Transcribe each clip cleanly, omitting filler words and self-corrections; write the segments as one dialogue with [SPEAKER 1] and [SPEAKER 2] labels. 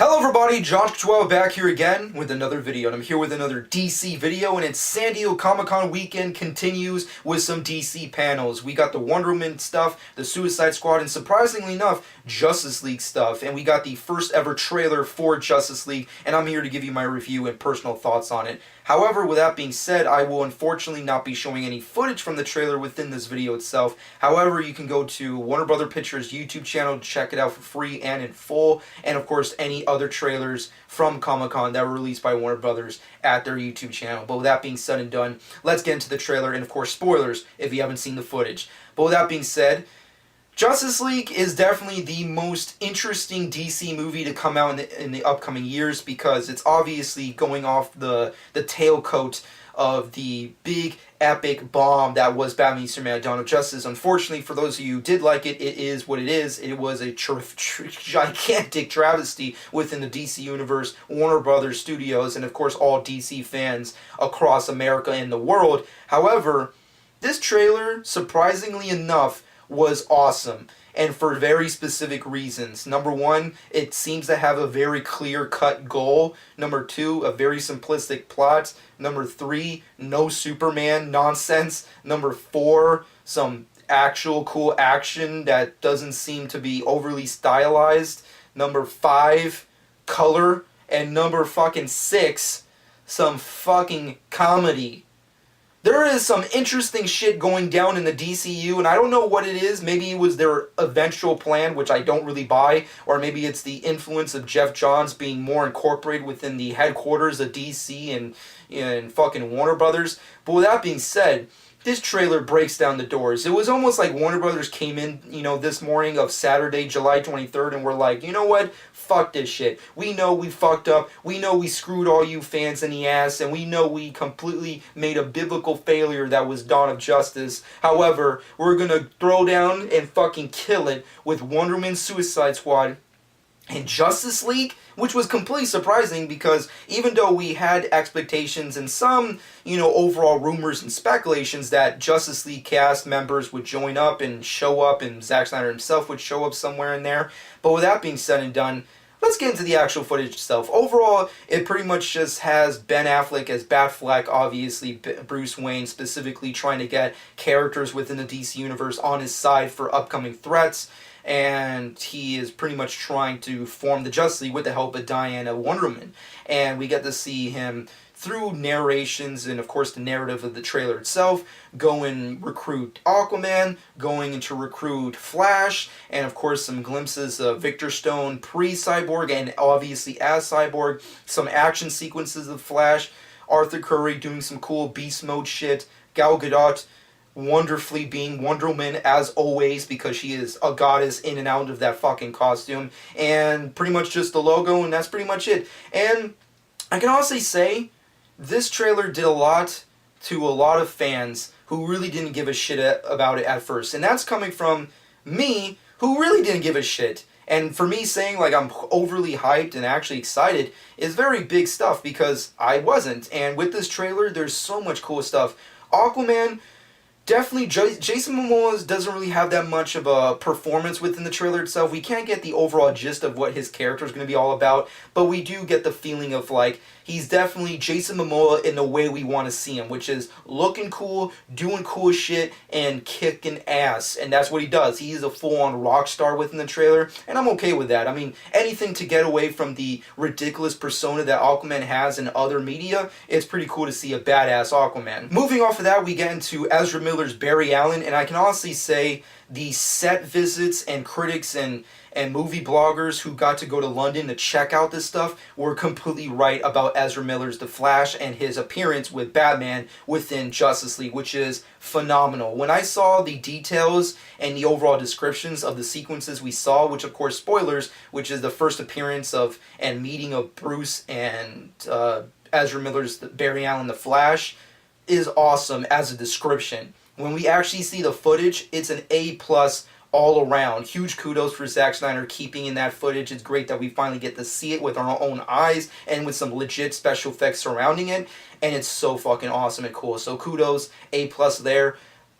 [SPEAKER 1] Hello everybody, Josh Twelve back here again with another video, and I'm here with another DC video, and it's San Diego Comic-Con weekend continues with some DC panels. We got the Wonder Woman stuff, the Suicide Squad, and surprisingly enough, Justice League stuff, and we got the first ever trailer for Justice League, and I'm here to give you my review and personal thoughts on it. However, with that being said, I will unfortunately not be showing any footage from the trailer within this video itself. However, you can go to Warner Brother Pictures YouTube channel to check it out for free and in full, and of course any other trailers from Comic-Con that were released by Warner Brothers at their YouTube channel. But with that being said and done, let's get into the trailer, and of course spoilers if you haven't seen the footage. But with that being said, Justice League is definitely the most interesting DC movie to come out in the upcoming years, because it's obviously going off the tailcoat of the big epic bomb that was Batman v Superman: Dawn of Justice. Unfortunately, for those of you who did like it, it is what it is. It was a gigantic travesty within the DC Universe, Warner Brothers Studios, and of course all DC fans across America and the world. However, this trailer, surprisingly enough, was awesome, and for very specific reasons. Number one, it seems to have a very clear-cut goal. Number two, a very simplistic plot. Number three, no Superman nonsense. Number four, some actual cool action that doesn't seem to be overly stylized. Number five, color. And number fucking six, some fucking comedy. There is some interesting shit going down in the DCU, and I don't know what it is. Maybe it was their eventual plan, which I don't really buy, or maybe it's the influence of Jeff Johns being more incorporated within the headquarters of DC and fucking Warner Brothers. But with that being said, this trailer breaks down the doors. It was almost like Warner Brothers came in, this morning of Saturday, July 23rd, and we're like, you know what? Fuck this shit. We know we fucked up. We know we screwed all you fans in the ass, and we know we completely made a biblical failure that was Dawn of Justice. However, we're gonna throw down and fucking kill it with Wonder Woman, Suicide Squad, and Justice League, which was completely surprising, because even though we had expectations and some, overall rumors and speculations that Justice League cast members would join up and show up, and Zack Snyder himself would show up somewhere in there. But with that being said and done, let's get into the actual footage itself. Overall, it pretty much just has Ben Affleck as Batfleck, obviously Bruce Wayne, specifically trying to get characters within the DC Universe on his side for upcoming threats. And he is pretty much trying to form the Justice League with the help of Diana Wonder Woman. And we get to see him through narrations and, of course, the narrative of the trailer itself, go and recruit Aquaman, going to recruit Flash, and, of course, some glimpses of Victor Stone pre-Cyborg and obviously as Cyborg, some action sequences of Flash, Arthur Curry doing some cool beast mode shit, Gal Gadot wonderfully being Wonder Woman as always, because she is a goddess in and out of that fucking costume, and pretty much just the logo, and that's pretty much it. And I can honestly say this trailer did a lot to a lot of fans who really didn't give a shit about it at first, and that's coming from me, who really didn't give a shit. And for me, saying like I'm overly hyped and actually excited is very big stuff, because I wasn't. And with this trailer, there's so much cool stuff. Aquaman, definitely, Jason Momoa doesn't really have that much of a performance within the trailer itself. We can't get the overall gist of what his character is going to be all about, but we do get the feeling of, like, he's definitely Jason Momoa in the way we want to see him, which is looking cool, doing cool shit, and kicking ass. And that's what he does. He is a full-on rock star within the trailer, and I'm okay with that. I mean, anything to get away from the ridiculous persona that Aquaman has in other media, it's pretty cool to see a badass Aquaman. Moving off of that, we get into Ezra Miller's Barry Allen, and I can honestly say the set visits and critics and movie bloggers who got to go to London to check out this stuff were completely right about Ezra Miller's The Flash and his appearance with Batman within Justice League, which is phenomenal. When I saw the details and the overall descriptions of the sequences we saw, which of course spoilers, which is the first appearance of and meeting of Bruce and Ezra Miller's Barry Allen The Flash, is awesome as a description. When we actually see the footage, it's an A+ all around. Huge kudos for Zack Snyder keeping in that footage. It's great that we finally get to see it with our own eyes and with some legit special effects surrounding it, and it's so fucking awesome and cool. So kudos, A+ there.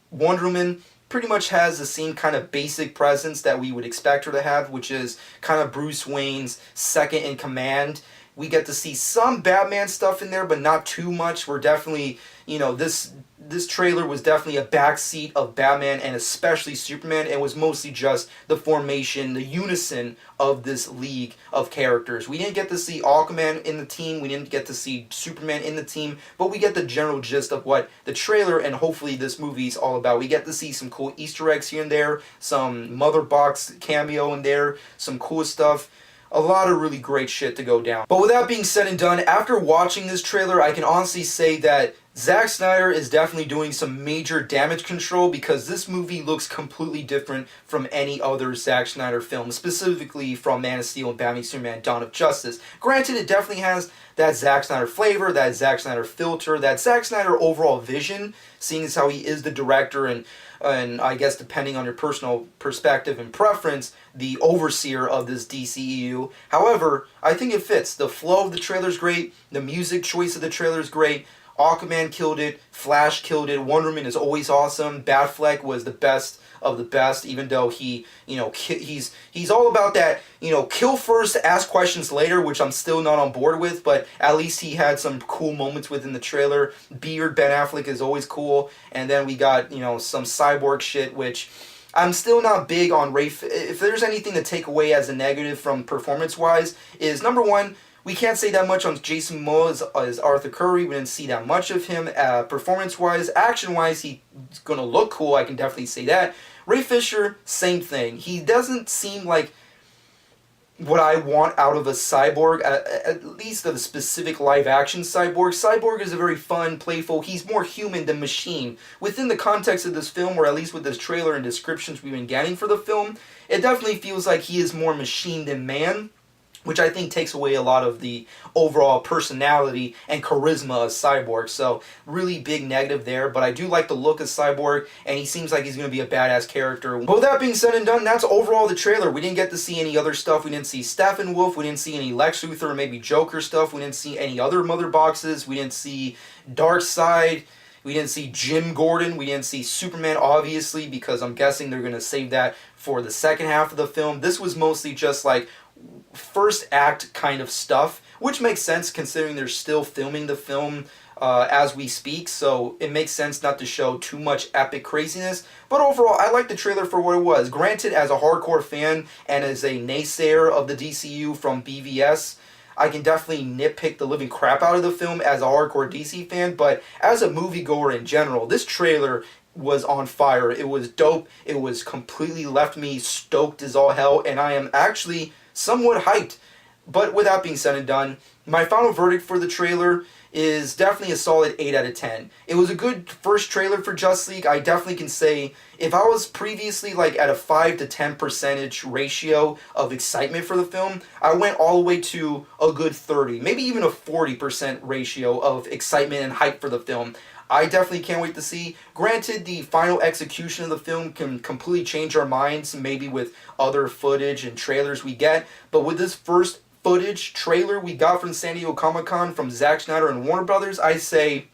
[SPEAKER 1] Wonder Woman, pretty much has the same kind of basic presence that we would expect her to have, which is kind of Bruce Wayne's second in command. We get to see some Batman stuff in there, but not too much. We're definitely, this trailer was definitely a backseat of Batman and especially Superman. It was mostly just the formation, the unison of this league of characters. We didn't get to see Aquaman in the team. We didn't get to see Superman in the team, but we get the general gist of what the trailer and hopefully this movie is all about. We get to see some cool Easter eggs here and there, some Mother Box cameo in there, some cool stuff. A lot of really great shit to go down. But with that being said and done, after watching this trailer, I can honestly say that Zack Snyder is definitely doing some major damage control, because this movie looks completely different from any other Zack Snyder film, specifically from Man of Steel and Batman Superman Dawn of Justice. Granted, it definitely has that Zack Snyder flavor, that Zack Snyder filter, that Zack Snyder overall vision, seeing as how he is the director and I guess depending on your personal perspective and preference, the overseer of this DCEU. However, I think it fits. The flow of the trailer is great, the music choice of the trailer is great, Aquaman killed it, Flash killed it, Wonder Woman is always awesome, Batfleck was the best of the best, even though he's all about that, kill first, ask questions later, which I'm still not on board with, but at least he had some cool moments within the trailer. Beard Ben Affleck is always cool, and then we got, some cyborg shit, which I'm still not big on if there's anything to take away as a negative from performance-wise, is number one, we can't say that much on Jason Momoa as Arthur Curry. We didn't see that much of him performance-wise. Action-wise, he's going to look cool. I can definitely say that. Ray Fisher, same thing. He doesn't seem like what I want out of a cyborg, at least of a specific live-action cyborg. Cyborg is a very fun, playful, he's more human than machine. Within the context of this film, or at least with this trailer and descriptions we've been getting for the film, it definitely feels like he is more machine than man, which I think takes away a lot of the overall personality and charisma of Cyborg. So, really big negative there, but I do like the look of Cyborg, and he seems like he's going to be a badass character. But with that being said and done, that's overall the trailer. We didn't get to see any other stuff. We didn't see Steppenwolf. We didn't see any Lex Luthor or maybe Joker stuff. We didn't see any other Mother Boxes. We didn't see Darkseid. We didn't see Jim Gordon. We didn't see Superman, obviously, because I'm guessing they're going to save that for the second half of the film. This was mostly just like first act kind of stuff, which makes sense considering they're still filming the film as we speak, so it makes sense not to show too much epic craziness. But overall, I like the trailer for what it was. Granted, as a hardcore fan and as a naysayer of the DCU from BVS, I can definitely nitpick the living crap out of the film as a hardcore DC fan, but as a moviegoer in general, this trailer was on fire. It was dope. It was completely left me stoked as all hell, and I am actually somewhat hyped. But with that being said and done, my final verdict for the trailer is definitely a solid 8 out of 10. It was a good first trailer for Justice League. I definitely can say, if I was previously like at a 5 to 10% ratio of excitement for the film, I went all the way to a good 30, maybe even a 40% ratio of excitement and hype for the film. I definitely can't wait to see. Granted, the final execution of the film can completely change our minds, maybe with other footage and trailers we get, but with this first footage trailer we got from San Diego Comic-Con from Zack Snyder and Warner Brothers, I say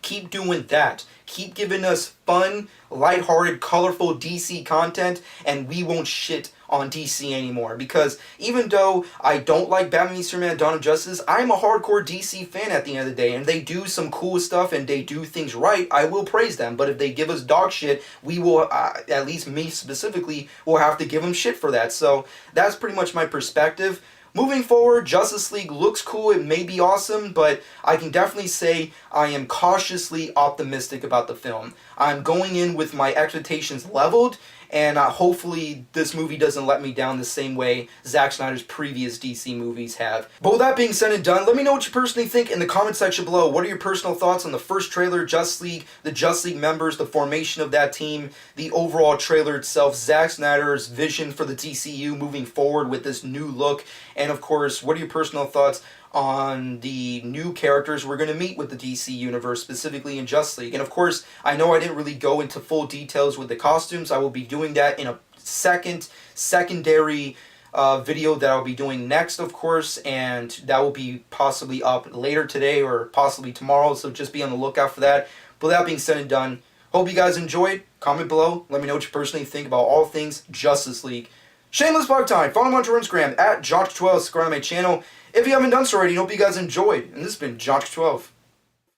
[SPEAKER 1] keep doing that. Keep giving us fun, lighthearted, colorful DC content, and we won't shit on DC anymore. Because even though I don't like Batman v Superman Dawn of Justice, I'm a hardcore DC fan at the end of the day, and they do some cool stuff and they do things right, I will praise them. But if they give us dog shit, we will, at least me specifically, will have to give them shit for that. So that's pretty much my perspective. Moving forward, Justice League looks cool, it may be awesome, but I can definitely say I am cautiously optimistic about the film. I'm going in with my expectations leveled, and hopefully this movie doesn't let me down the same way Zack Snyder's previous DC movies have. But with that being said and done, let me know what you personally think in the comment section below. What are your personal thoughts on the first trailer, Justice League, the Justice League members, the formation of that team, the overall trailer itself, Zack Snyder's vision for the DCU moving forward with this new look, and of course, what are your personal thoughts on the new characters we're going to meet with the DC Universe, specifically in Justice League. And of course, I know I didn't really go into full details with the costumes. I will be doing that in a secondary video that I'll be doing next, of course, and that will be possibly up later today or possibly tomorrow, so just be on the lookout for that. But that being said and done, Hope you guys enjoyed. Comment below. Let me know what you personally think about all things Justice League. Shameless plug time. Follow me on Instagram at Jock12. Subscribe to my channel if you haven't done so already. Hope you guys enjoyed. And this has been Jock12.